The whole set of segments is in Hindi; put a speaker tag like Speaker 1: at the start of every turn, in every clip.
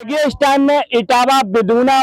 Speaker 1: ये इस टाइम में इटावा बिदूना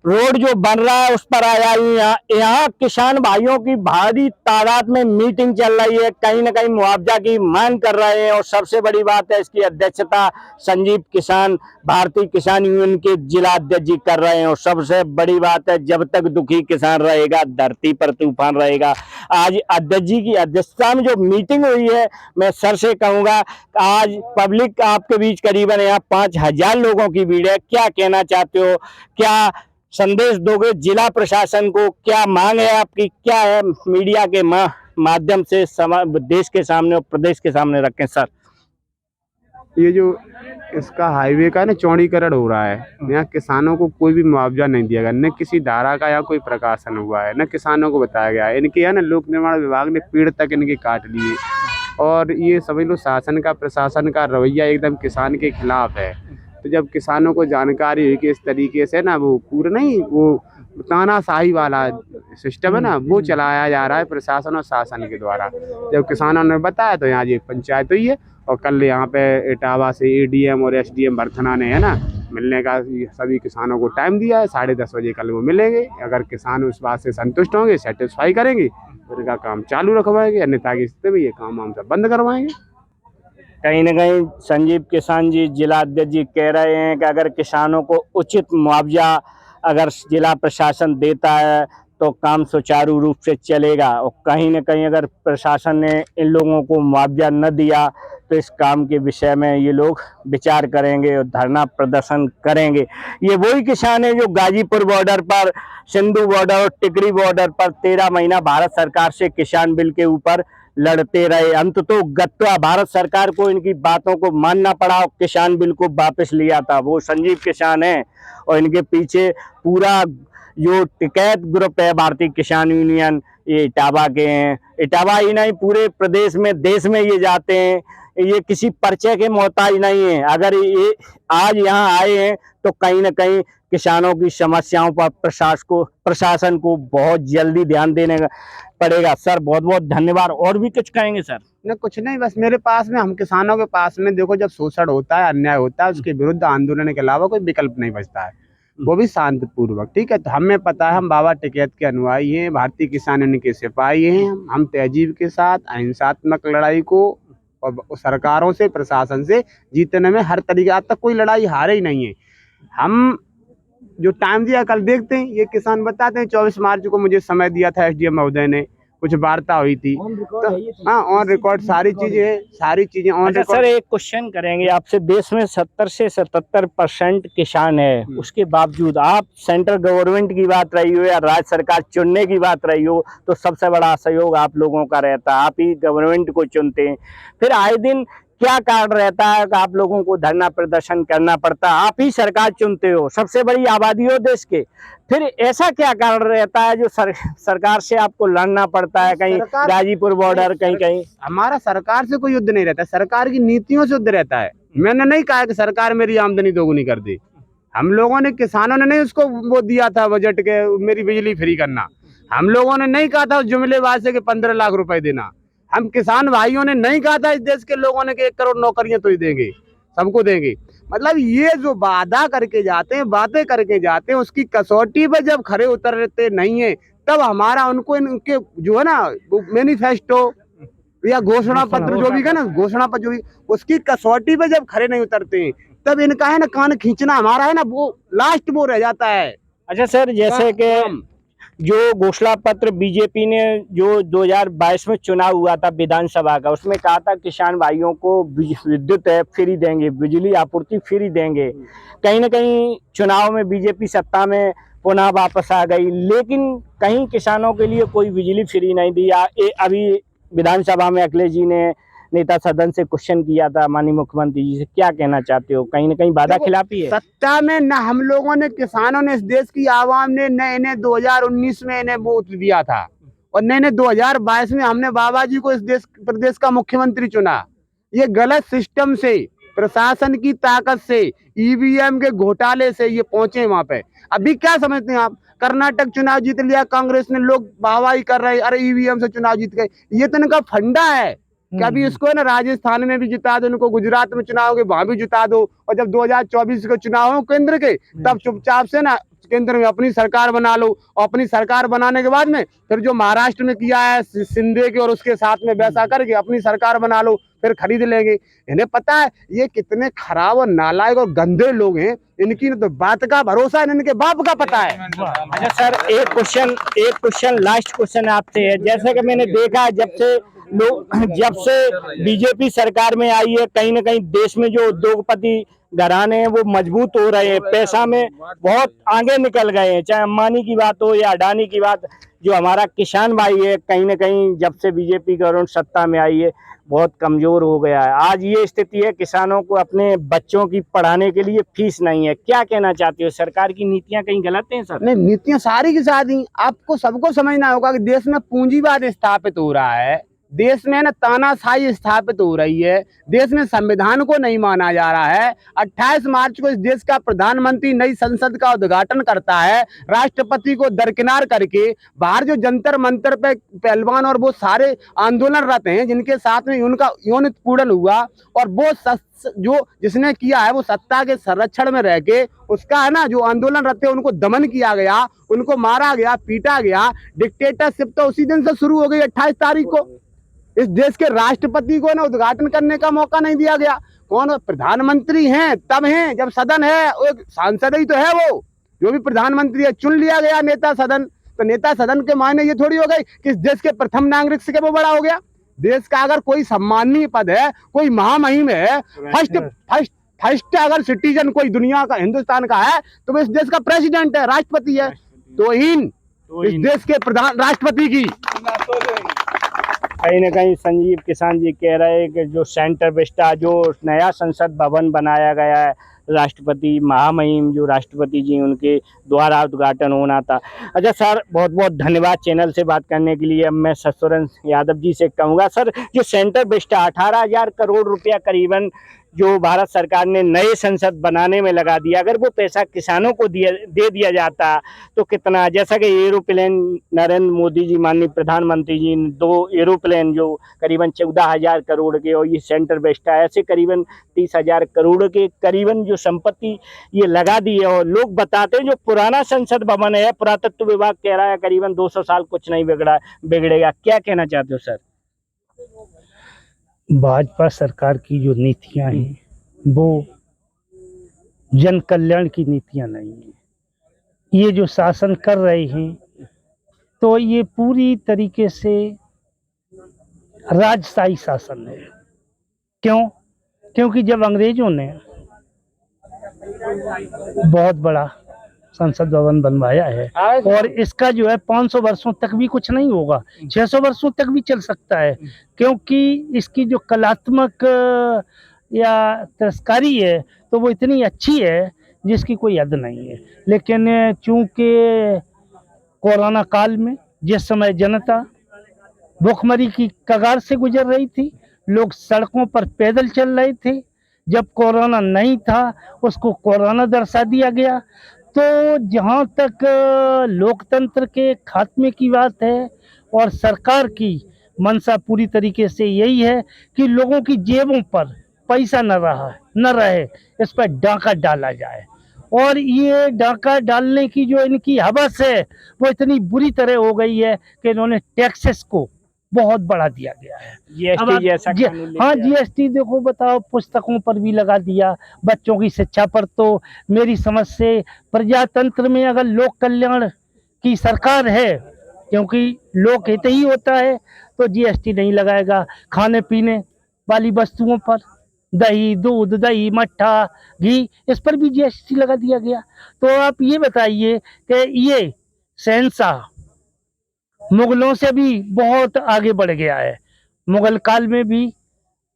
Speaker 1: रोड जो बन रहा है उस पर आया हूँ। यहाँ किसान भाइयों की भारी तादाद में मीटिंग चल रही है, कहीं ना कहीं मुआवजा की मांग कर रहे हैं। और सबसे बड़ी बात है, इसकी अध्यक्षता संजीव किसान भारतीय किसान यूनियन के जिला अध्यक्ष जी कर रहे हैं। और सबसे बड़ी बात है, जब तक दुखी किसान रहेगा धरती पर तूफान रहेगा। आज अध्यक्ष जी की अध्यक्षता में जो मीटिंग हुई है, मैं सर से कहूँगा, आज पब्लिक आपके बीच करीबन यहाँ 5,000 लोगों की भीड़ है। क्या कहना चाहते हो, क्या संदेश दोगे जिला प्रशासन को, क्या मांग है आपकी, क्या है मीडिया के माध्यम से देश के सामने और प्रदेश के सामने रखें सर?
Speaker 2: ये जो इसका हाईवे का ना चौड़ीकरण हो रहा है, यहाँ किसानों को कोई भी मुआवजा नहीं दिया गया, न किसी धारा का या कोई प्रकाशन हुआ है, न किसानों को बताया गया है। इनके यहाँ ना लोक निर्माण विभाग ने पेड़ तक इनके काट लिए और ये समझ लो शासन का प्रशासन का रवैया एकदम किसान के खिलाफ है। तो जब किसानों को जानकारी हुई कि इस तरीके से ना वो पूरा नहीं, वो तानाशाही वाला सिस्टम है ना, वो चलाया जा रहा है प्रशासन और शासन के द्वारा। जब किसानों ने बताया तो यहाँ ये पंचायत हुई है और कल यहाँ पे इटावा से एडीएम और एसडीएम बरथना ने है ना मिलने का सभी किसानों को टाइम दिया है। 10:30 बजे कल वो मिलेंगे। अगर किसान उस बात से संतुष्ट होंगे, सेटिस्फाई करेंगे, तो इनका काम चालू रखवाएंगे, अन्यथा की स्थिति में ये काम हम सब बंद करवाएंगे।
Speaker 1: कहीं ना कहीं संजीव किसान जी जिला अध्यक्ष जी कह रहे हैं कि अगर किसानों को उचित मुआवजा अगर जिला प्रशासन देता है तो काम सुचारू रूप से चलेगा। और कहीं ना कहीं अगर प्रशासन ने इन लोगों को मुआवजा न दिया तो इस काम के विषय में ये लोग विचार करेंगे और धरना प्रदर्शन करेंगे। ये वही किसान है जो गाजीपुर बॉर्डर पर, सिंधु बॉर्डर और टिकरी बॉर्डर पर 13 महीना भारत सरकार से किसान बिल के ऊपर लड़ते रहे। अंत तो गत्वा भारत सरकार को इनकी बातों को मानना पड़ा और किसान बिल को वापस लिया था। वो संजीव किसान है और इनके पीछे पूरा जो टिकैत ग्रुप है भारतीय किसान यूनियन, ये इटावा के हैं। इटावा ही नहीं, पूरे प्रदेश में देश में ये जाते हैं। ये किसी परिचय के मोहताज नहीं है। अगर ये आज यहाँ आए हैं तो कहीं ना कहीं किसानों की समस्याओं पर प्रशासन को बहुत जल्दी ध्यान देने का पड़ेगा। सर बहुत बहुत धन्यवाद। और भी कुछ कहेंगे सर?
Speaker 2: न कुछ नहीं, बस मेरे पास में, हम किसानों के पास में देखो, जब शोषण होता है, अन्याय होता है, उसके विरुद्ध आंदोलन के अलावा कोई विकल्प नहीं बचता है, वो भी शांतिपूर्वक। ठीक है, तो हमें पता है, हम बाबा टिकैत के अनुयायी हैं, भारतीय किसान यूनियन के सिपाही हैं। हम तहजीब के साथ अहिंसात्मक लड़ाई को और सरकारों से, प्रशासन से जीतने में हर तरीके, आज तक कोई लड़ाई हारे ही नहीं है। हम जो टाइम दिया कल देखते हैं, ये किसान बताते हैं 24 मार्च को मुझे समय दिया था एसडीएम महोदय ने, कुछ वार्ता हुई थी, तो हाँ ऑन रिकॉर्ड सारी चीजें ऑन रिकॉर्ड।
Speaker 1: सर एक क्वेश्चन करेंगे आपसे, देश में 70 से 77% किसान है, उसके बावजूद आप सेंट्रल गवर्नमेंट की बात रही हो या राज्य सरकार चुनने की बात रही हो, तो सबसे बड़ा सहयोग आप लोगों का रहता है, आप ही गवर्नमेंट को चुनते हैं। फिर आए दिन क्या कारण रहता है कि आप लोगों को धरना प्रदर्शन करना पड़ता है? आप ही सरकार चुनते हो, सबसे बड़ी आबादी हो देश के, फिर ऐसा क्या कारण रहता है जो सरकार से आपको लड़ना पड़ता है? कहीं गाजीपुर बॉर्डर, कहीं
Speaker 2: हमारा सरकार से कोई युद्ध नहीं रहता, सरकार की नीतियों से युद्ध रहता है। मैंने नहीं कहा कि सरकार मेरी आमदनी दोगुनी कर दे। हम लोगों ने, किसानों ने नहीं उसको वो दिया था बजट के, मेरी बिजली फ्री करना। हम लोगों ने नहीं कहा था जुमलेबाज से 15 लाख रुपए देना। हम किसान भाइयों ने नहीं कहा था इस देश के लोगों ने कि 1 करोड़ नौकरियां तो ही देंगे, सबको देंगे। मतलब ये जो वादा करके जाते हैं, बातें करके जाते हैं, उसकी कसौटी पे जब खरे उतरते नहीं है, तब हमारा उनको इनके जो है ना मैनिफेस्टो या घोषणा पत्र जो भी है ना, घोषणा पत्र जो भी, उसकी कसौटी पे जब खरे नहीं उतरते हैं, तब इनका है ना कान खींचना हमारा है ना, वो लास्ट वो रह जाता है।
Speaker 1: अच्छा सर, जैसे कि जो घोषणा पत्र बीजेपी ने जो 2022 में चुनाव हुआ था विधानसभा का, उसमें कहा था किसान भाइयों को विद्युत फ्री देंगे, बिजली आपूर्ति फ्री देंगे। कहीं ना कहीं चुनाव में बीजेपी सत्ता में पुनः वापस आ गई, लेकिन कहीं किसानों के लिए कोई बिजली फ्री नहीं दिया। अभी विधानसभा में अखिलेश जी ने नेता सदन से क्वेश्चन किया था माननीय मुख्यमंत्री जी से, क्या कहना चाहते हो? कहीं ना कहीं वादा खिलाफी है
Speaker 2: सत्ता में। न हम लोगों ने, किसानों ने, इस देश की आवाम ने न इन्हें 2019 में इन्हें वोट दिया था और न इन्हें 2022 में हमने बाबा जी को इस देश प्रदेश का मुख्यमंत्री चुना। ये गलत सिस्टम से, प्रशासन की ताकत से, ईवीएम के घोटाले से ये पहुंचे वहां पे। अभी क्या समझते हैं आप? कर्नाटक चुनाव जीत लिया कांग्रेस ने, लोग वाहवाही कर रहे हैं, अरे ईवीएम से चुनाव जीत गए। ये तो इनका फंडा है, कि अभी इसको ना राजस्थान में भी जिता दो, उनको गुजरात में चुनाव के वहां भी जिता दो, और जब 2024 के चुनाव हो केंद्र के, तब चुपचाप से ना केंद्र में अपनी सरकार बना लो, और अपनी सरकार बनाने के बाद में फिर जो महाराष्ट्र में किया है शिंदे के और उसके साथ में वैसा करके अपनी सरकार बना लो, फिर खरीद लेंगे। इन्हें पता है ये कितने खराब और नालायक और गंदे लोग हैं, इनकी तो बात का भरोसा है, इनके बाप का पता है।
Speaker 1: अच्छा सर, एक क्वेश्चन लास्ट क्वेश्चन आपसे है। जैसे कि मैंने देखा जब से बीजेपी सरकार में आई है, कहीं ना कहीं देश में जो उद्योगपति घराने हैं वो मजबूत हो रहे हैं, पैसा में बहुत आगे निकल गए हैं। चाहे अंबानी की बात हो या अडानी की बात, जो हमारा किसान भाई है कहीं ना कहीं जब से बीजेपी गवर्नमेंट सत्ता में आई है बहुत कमजोर हो गया है। आज ये स्थिति है, किसानों को अपने बच्चों की पढ़ाने के लिए फीस नहीं है। क्या कहना चाहते हो, सरकार की नीतियां कहीं गलत हैं सर?
Speaker 2: नहीं, नीतियां सारी की सारी आपको सबको समझना होगा कि देश में पूंजीवाद स्थापित हो रहा है, देश में ना तानाशाही स्थापित हो रही है, देश में संविधान को नहीं माना जा रहा है। 28 मार्च को इस देश का प्रधानमंत्री नई संसद का उद्घाटन करता है, राष्ट्रपति को दरकिनार करके बाहर जो जंतर मंतर पे पहलवान और वो सारे आंदोलनरत हैं जिनके साथ में उनका यौन उत्पीड़न हुआ, और वो जो जिसने किया है वो सत्ता के संरक्षण में रह के उसका है ना जो आंदोलनरत थे उनको दमन किया गया, उनको मारा गया, पीटा गया। डिक्टेटरशिप तो उसी दिन से शुरू हो गई, 28 तारीख को। इस देश के राष्ट्रपति को ना उद्घाटन करने का मौका नहीं दिया गया। कौन प्रधानमंत्री हैं तब हैं जब सदन है, एक सांसद ही तो है वो, जो भी प्रधानमंत्री है चुन लिया गया नेता सदन। तो नेता सदन के मायने ये थोड़ी हो गई कि इस देश के प्रथम नागरिक से वो बड़ा हो गया। देश का अगर कोई सम्माननीय पद है, कोई महामहिम है, फर्स्ट अगर सिटीजन कोई दुनिया का हिंदुस्तान का है तो वो इस देश का प्रेसिडेंट है, राष्ट्रपति है। तो इस देश के प्रधान राष्ट्रपति की
Speaker 1: कहीं ना कहीं संजीव किसान जी कह रहे हैं कि जो सेंटर विस्टा जो नया संसद भवन बनाया गया है, राष्ट्रपति महामहिम जो राष्ट्रपति जी उनके द्वारा उद्घाटन होना था। अच्छा सर, बहुत बहुत धन्यवाद चैनल से बात करने के लिए। अब मैं ससुरन यादव जी से कहूँगा सर, जो सेंटर विस्टा 18,000 करोड़ रुपया करीबन जो भारत सरकार ने नए संसद बनाने में लगा दिया, अगर वो पैसा किसानों को दे दिया जाता तो कितना, जैसा कि एरोप्लेन नरेंद्र मोदी जी माननीय प्रधानमंत्री जी ने 2 एरोप्लेन जो करीबन 14,000 करोड़ के, और ये सेंटर विस्टा ऐसे करीबन 30,000 करोड़ के करीबन जो संपत्ति ये लगा दी है। और लोग बताते हैं जो पुराना संसद भवन है, पुरातत्व विभाग कह रहा है करीबन 200 साल कुछ नहीं बिगड़ेगा। क्या कहना चाहते हो सर?
Speaker 3: भाजपा सरकार की जो नीतियां हैं वो जन कल्याण की नीतियां नहीं है। ये जो शासन कर रहे हैं तो ये पूरी तरीके से राजशाही शासन है। क्यों? क्योंकि जब अंग्रेजों ने बहुत बड़ा संसद भवन बनवाया है और इसका जो है 500 वर्षों तक भी कुछ नहीं होगा, 600 वर्षों तक भी चल सकता है, क्योंकि इसकी जो कलात्मक या तस्कारी है तो वो इतनी अच्छी है जिसकी कोई हद नहीं है। लेकिन चूंकि कोरोना काल में जिस समय जनता भूखमरी की कगार से गुजर रही थी, लोग सड़कों पर पैदल चल रहे थे, जब कोरोना नहीं था उसको कोरोना दर्शा दिया गया। तो जहाँ तक लोकतंत्र के खात्मे की बात है और सरकार की मंशा पूरी तरीके से यही है कि लोगों की जेबों पर पैसा न रहे, इस पर डाका डाला जाए। और ये डाका डालने की जो इनकी हवस है वो इतनी बुरी तरह हो गई है कि इन्होंने टैक्सेस को बहुत बढ़ा दिया गया है।
Speaker 1: जीएसटी जैसा
Speaker 3: हाँ, जीएसटी देखो, बताओ, पुस्तकों पर भी लगा दिया, बच्चों की शिक्षा पर। तो मेरी समझ से प्रजातंत्र में अगर लोक कल्याण की सरकार है, क्योंकि लोक हित ही होता है, तो जीएसटी नहीं लगाएगा। खाने पीने वाली वस्तुओं पर, दही, दूध, दही, मट्ठा, घी, इस पर भी जीएसटी लगा दिया गया। तो आप ये बताइए कि ये शहंशाह मुगलों से भी बहुत आगे बढ़ गया है। मुगल काल में भी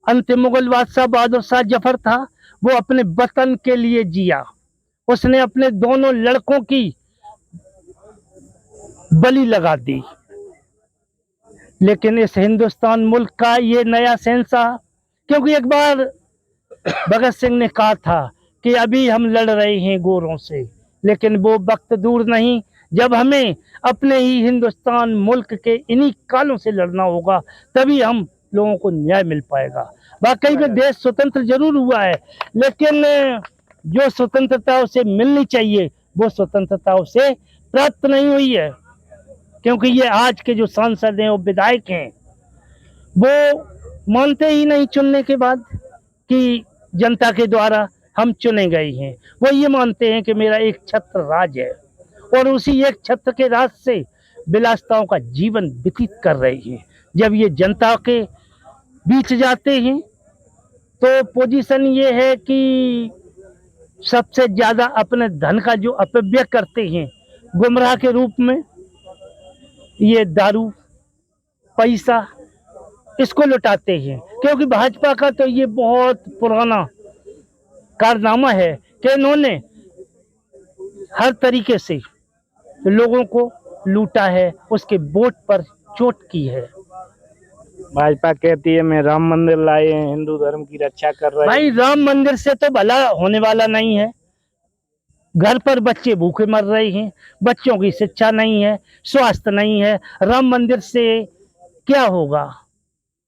Speaker 3: अंतिम मुगल बादशाह बहादुर शाह जफर था, वो अपने वतन के लिए जिया, उसने अपने दोनों लड़कों की बलि लगा दी। लेकिन इस हिंदुस्तान मुल्क का ये नया शहंशाह, क्योंकि एक बार भगत सिंह ने कहा था कि अभी हम लड़ रहे हैं गोरों से, लेकिन वो वक्त दूर नहीं जब हमें अपने ही हिंदुस्तान मुल्क के इन्हीं कालों से लड़ना होगा, तभी हम लोगों को न्याय मिल पाएगा। वाकई में देश स्वतंत्र जरूर हुआ है, लेकिन जो स्वतंत्रता उसे मिलनी चाहिए वो स्वतंत्रता उसे प्राप्त नहीं हुई है, क्योंकि ये आज के जो सांसद हैं और विधायक हैं वो मानते ही नहीं चुनने के बाद कि जनता के द्वारा हम चुने गए हैं। वो ये मानते हैं कि मेरा एक छत्र राज है और उसी एक छत्र के राज से विलासिताओं का जीवन व्यतीत कर रहे हैं। जब ये जनता के बीच जाते हैं तो पोजीशन ये है कि सबसे ज्यादा अपने धन का जो अपव्यय करते हैं गुमराह के रूप में, ये दारू पैसा इसको लुटाते हैं। क्योंकि भाजपा का तो ये बहुत पुराना कारनामा है कि इन्होंने हर तरीके से लोगों को लूटा है, उसके वोट पर चोट की है।
Speaker 1: भाजपा कहती है मैं राम मंदिर लाए हैं, हिंदू धर्म की रक्षा कर रहे हैं।
Speaker 3: भाई राम मंदिर से तो भला होने वाला नहीं है। घर पर बच्चे भूखे मर रहे हैं, बच्चों की शिक्षा नहीं है, स्वास्थ्य नहीं है। राम मंदिर से क्या होगा?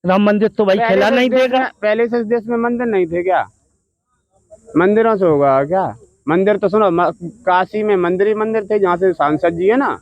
Speaker 3: राम मंदिर तो भाई खिला नहीं देगा।
Speaker 2: पहले से इस देश में मंदिर नहीं थे क्या? मंदिरों से होगा क्या? मंदिर तो सुनो, काशी में मंदिर ही मंदिर थे, जहाँ से सांसद जी है ना,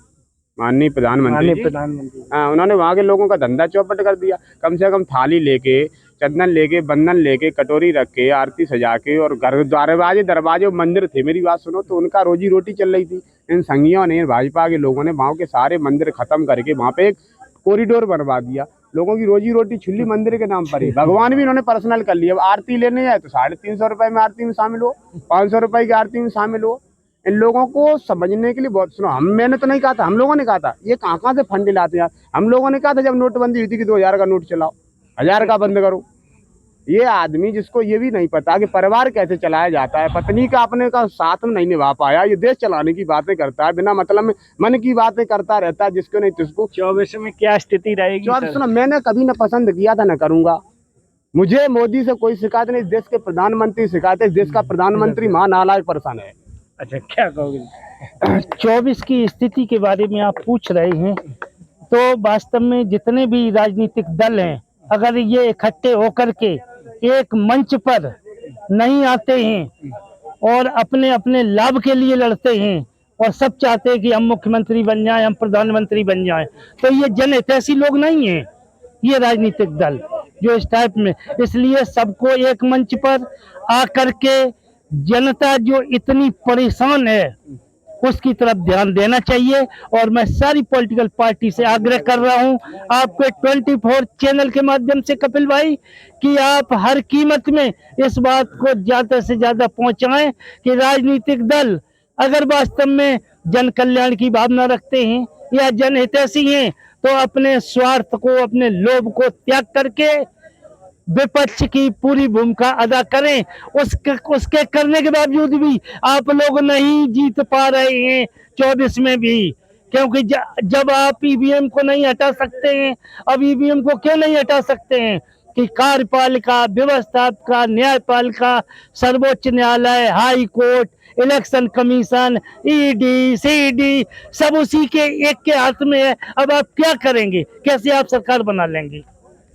Speaker 2: माननीय प्रधानमंत्री जी, हाँ, उन्होंने वहाँ के लोगों का धंधा चौपट कर दिया। कम से कम थाली लेके, चंदन लेके, बंधन लेके, कटोरी रख के, आरती सजा के, और घर दरवाजे मंदिर थे, मेरी बात सुनो, तो उनका रोजी रोटी चल रही थी। इन संघियों ने, भाजपा के लोगों ने वहाँ के सारे मंदिर खत्म करके वहाँ पे एक कॉरिडोर बनवा दिया। लोगों की रोजी रोटी छुल्ली मंदिर के नाम पर ही। भगवान भी इन्होंने पर्सनल कर लिया। अब आरती लेने जाए तो 350 रुपए में आरती में शामिल हो, 500 रुपए की आरती में शामिल हो। इन लोगों को समझने के लिए बहुत, सुनो, मैंने तो नहीं कहा था, हम लोगों ने कहा था ये कहाँ से फंड लाते हैं यार। हम लोगों ने कहा था जब नोटबंदी हुई थी कि 2000 का नोट चलाओ, 1000 का बंद करो। ये आदमी जिसको ये भी नहीं पता कि परिवार कैसे चलाया जाता है, पत्नी का अपने का साथ में नहीं निभा पाया, ये देश चलाने की बातें करता है, बिना मतलब में मन की बातें करता रहता है, जिसको नहीं तुझको।
Speaker 1: 24 में क्या स्थिति रहेगी?
Speaker 2: 24 सुनो, मैंने कभी न पसंद किया था, न करूंगा। मुझे मोदी से कोई शिकायत नहीं, इस देश के प्रधानमंत्री शिकायत है। इस देश का प्रधानमंत्री महानालायक पर्सन है।
Speaker 1: अच्छा, क्या कहोगे?
Speaker 3: 24 की स्थिति के बारे में आप पूछ रहे हैं, तो वास्तव में जितने भी राजनीतिक दल हैं, अगर ये इकट्ठे होकर के एक मंच पर नहीं आते हैं और अपने अपने लाभ के लिए लड़ते हैं और सब चाहते हैं कि हम मुख्यमंत्री बन जाएं, हम प्रधानमंत्री बन जाएं, तो ये जनहितैषी लोग नहीं हैं ये राजनीतिक दल जो इस टाइप में। इसलिए सबको एक मंच पर आकर के जनता जो इतनी परेशान है उसकी तरफ ध्यान देना चाहिए। और मैं सारी पॉलिटिकल पार्टी से आग्रह कर रहा हूं, आपके 24 चैनल के माध्यम से कपिल भाई, कि आप हर कीमत में इस बात को ज्यादा से ज्यादा पहुंचाएं कि राजनीतिक दल अगर वास्तव में जन कल्याण की भावना रखते हैं या जनहितैषी हैं, तो अपने स्वार्थ को, अपने लोभ को त्याग करके विपक्ष की पूरी भूमिका अदा करें। उसके करने के बावजूद भी आप लोग नहीं जीत पा रहे हैं 24 में भी, क्योंकि जब आप ईवीएम को नहीं हटा सकते हैं, अब ईवीएम को क्यों नहीं हटा सकते हैं कि कार्यपालिका, व्यवस्थापिका, न्यायपालिका, सर्वोच्च न्यायालय, high court, election commission, ED, CD सब उसी के एक के हाथ में है। अब आप क्या करेंगे? कैसे आप सरकार बना लेंगे?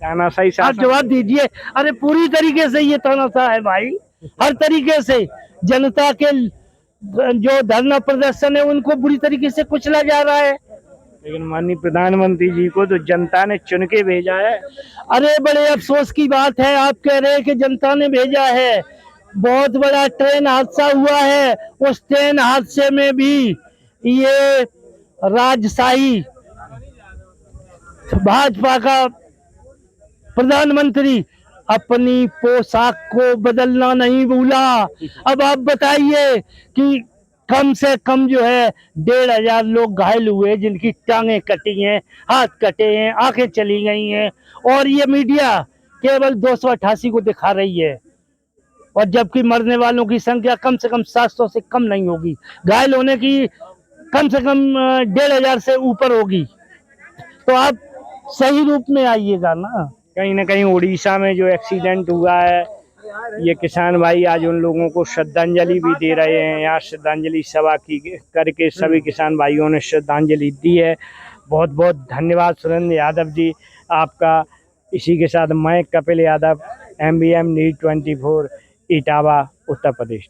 Speaker 1: तानाशाही
Speaker 3: आप
Speaker 1: शासन।
Speaker 3: जवाब दीजिए। अरे पूरी तरीके से ये तानाशाह है भाई, हर तरीके से जनता के जो धरना प्रदर्शन है उनको बुरी तरीके से कुचला जा रहा है।
Speaker 1: लेकिन माननीय प्रधानमंत्री जी को तो जनता ने चुन के भेजा है।
Speaker 3: अरे बड़े अफसोस की बात है, आप कह रहे हैं कि जनता ने भेजा है। बहुत बड़ा ट्रेन हादसा हुआ है, उस ट्रेन हादसे में भी ये राजशाही भाजपा का प्रधानमंत्री अपनी पोशाक को बदलना नहीं भूला। अब आप बताइए कि कम से कम जो है 1500 लोग घायल हुए, जिनकी टांगें कटी हैं, हाथ कटे हैं, आंखें चली गई हैं, और ये मीडिया केवल 288 को दिखा रही है, और जबकि मरने वालों की संख्या कम से कम 700 से कम नहीं होगी, घायल होने की कम से कम 1500 से ऊपर होगी। तो आप सही रूप में आइएगा ना।
Speaker 1: कहीं ना कहीं उड़ीसा में जो एक्सीडेंट हुआ है, ये किसान भाई आज उन लोगों को श्रद्धांजलि भी दे रहे हैं। यहाँ श्रद्धांजलि सभा की करके सभी किसान भाइयों ने श्रद्धांजलि दी है। बहुत बहुत धन्यवाद सुरेंद्र यादव जी आपका। इसी के साथ मैं कपिल यादव, MBM न्यूज़ 24, इटावा, उत्तर प्रदेश।